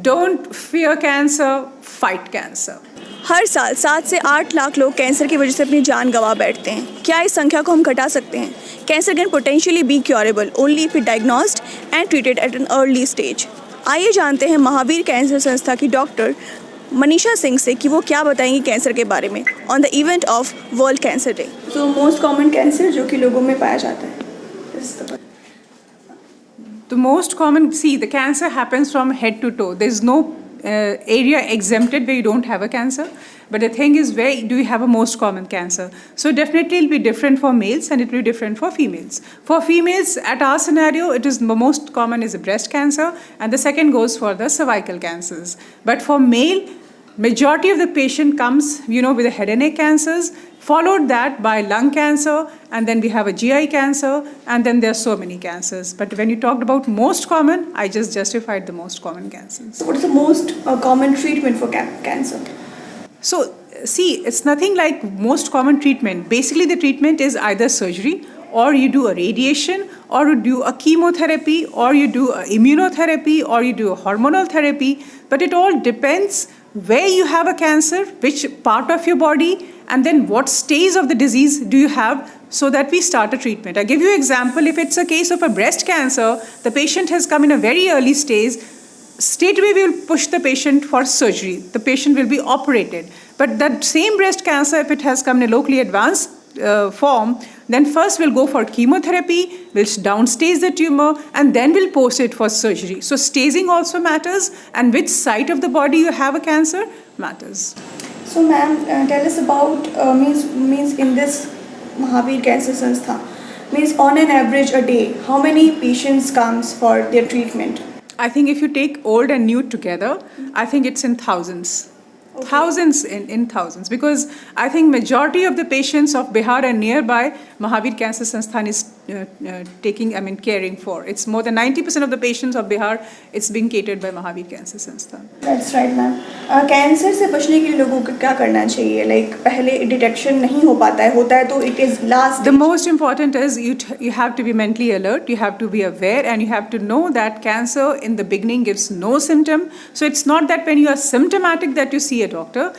Don't fear cancer, fight cancer. हर साल 7 से 8 लाख लोग कैंसर की वजह से अपनी जान गंवा बैठते हैं। क्या इस संख्या को हम घटा सकते हैं? Cancer can potentially be curable only if it diagnosed and treated at an early stage. आइए जानते हैं महावीर कैंसर संस्था की डॉक्टर मनीषा सिंह से कि वो क्या बताएंगी कैंसर के बारे में on the event of world cancer day. तो मोस्ट कॉमन कैंसर जो कि लोगों में पाया जाता है। The most common, see, the cancer happens from head to toe. There's no area exempted where you don't have a cancer. But the thing is, where do you have a most common cancer? So definitely it'll be different for males and it will be different for females. For females, at our scenario, it is the most common is breast cancer, and the second goes for the cervical cancers. But for male, majority of the patient comes, with the head and neck cancers, followed that by lung cancer, and then we have a GI cancer, and then there are so many cancers. But when you talked about most common, I just justified the most common cancers. What is the most common treatment for cancer? So, see, it's nothing like most common treatment. Basically, the treatment is either surgery, or you do a radiation, or you do a chemotherapy, or you do a immunotherapy, or you do a hormonal therapy. But it all depends where you have a cancer, which part of your body, and then what stage of the disease do you have, so that we start a treatment. I give you an example. If it's a case of a breast cancer, the patient has come in a very early stage, straight away we will push the patient for surgery. The patient will be operated. But that same breast cancer, if it has come in a locally advanced form, then first we'll go for chemotherapy, we'll downstage the tumor, and then we'll post it for surgery. So staging also matters, and which site of the body you have a cancer matters. So ma'am, tell us about means in this Mahavir Cancer Sanstha, means on an average a day, how many patients comes for their treatment? I think if you take old and new together, I think it's in thousands. Okay. Thousands in thousands, because I think majority of the patients of Bihar and nearby, Mahavir Cancer Sansthan is caring for. It's more than 90% of the patients of Bihar, it's being catered by Mahavir Cancer Sansthan. That's right, ma'am. Cancer से बचने के लिए लोगों को क्या करना चाहिए? Like पहले डिटेक्शन नहीं हो पाता है, होता है तो it is last. The most important is you have to be mentally alert, you have to be aware, and you have to know that cancer in the beginning gives no symptom. So it's not that when you are symptomatic that you see a doctor.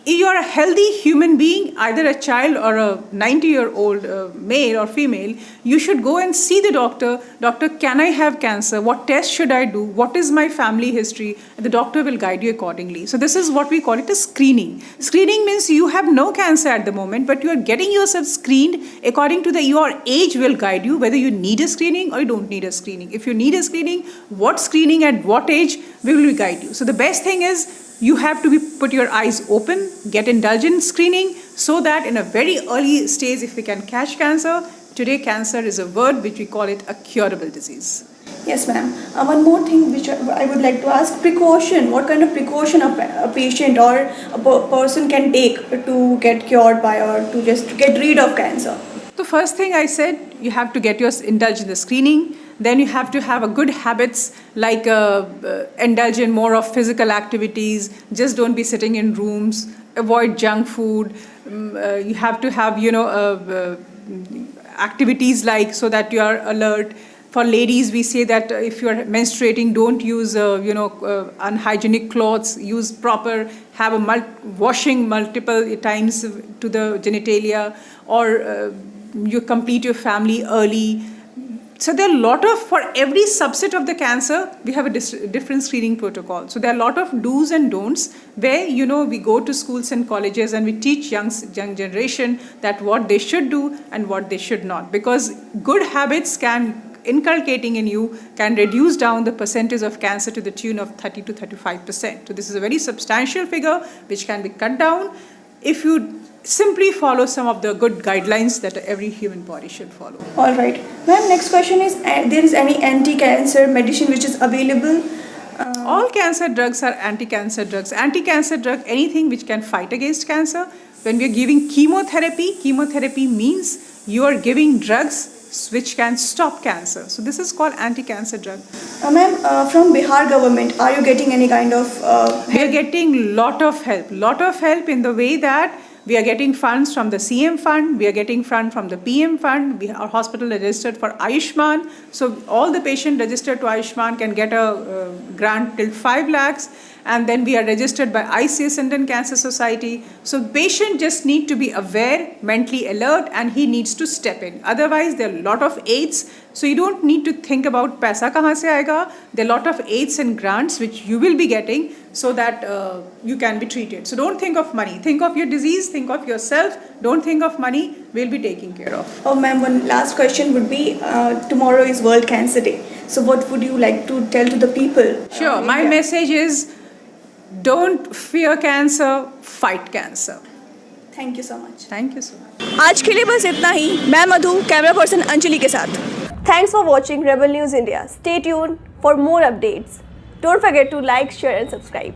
If you are a healthy human being, either a child or a 90-year-old male or female, you should go and see the doctor. Doctor, can I have cancer? What test should I do? What is my family history? And the doctor will guide you accordingly. So this is what we call it a screening. Screening means you have no cancer at the moment, but you are getting yourself screened according to your age will guide you whether you need a screening or you don't need a screening. If you need a screening, what screening at what age, we will guide you. So the best thing is, you have to put your eyes open, get indulgent screening, so that in a very early stage, if we can catch cancer, today cancer is a word which we call it a curable disease. Yes, ma'am. One more thing which I would like to ask, precaution. What kind of precaution a patient or a person can take to get cured by or to just get rid of cancer? The first thing I said, you have to get indulge in the screening. Then you have to have a good habits like indulge in more of physical activities. Just don't be sitting in rooms. Avoid junk food. You have to have activities like so that you are alert. For ladies, we say that if you are menstruating, don't use unhygienic clothes. Use proper. Have washing multiple times to the genitalia, or you complete your family early. So there are a lot of, for every subset of the cancer, we have a different screening protocol. So there are a lot of do's and don'ts where, we go to schools and colleges and we teach young generation that what they should do and what they should not. Because good habits inculcating in you can reduce down the percentage of cancer to the tune of 30 to 35%. So this is a very substantial figure which can be cut down if you simply follow some of the good guidelines that every human body should follow. All right. Ma'am, next question is, there is any anti-cancer medicine which is available? All cancer drugs are anti-cancer drugs. Anti-cancer drug, anything which can fight against cancer. When we are giving chemotherapy means you are giving drugs which can stop cancer. So this is called anti-cancer drug. Ma'am, from Bihar government, are you getting any kind of help? We are getting lot of help in the way that We are getting funds from the CM fund, we are getting fund from the PM fund, our hospital is registered for Ayushman. So all the patients registered to Ayushman can get a grant till 5 lakhs. And then we are registered by ICS, Indian Cancer Society. So patient just need to be aware, mentally alert, and he needs to step in. Otherwise, there are a lot of aids. So you don't need to think about paisa kahan se aayega. There are a lot of aids and grants which you will be getting so that you can be treated. So don't think of money. Think of your disease, think of yourself. Don't think of money. We'll be taken care of. Oh, ma'am, one last question would be, tomorrow is World Cancer Day. So what would you like to tell to the people? Sure. My message is, don't fear cancer, fight cancer. Thank you so much. Thank you so much. आज के लिए बस इतना ही. मैं मधु, camera person Anjali के साथ. Thanks for watching Rebel News India. Stay tuned for more updates. Don't forget to like, share and subscribe.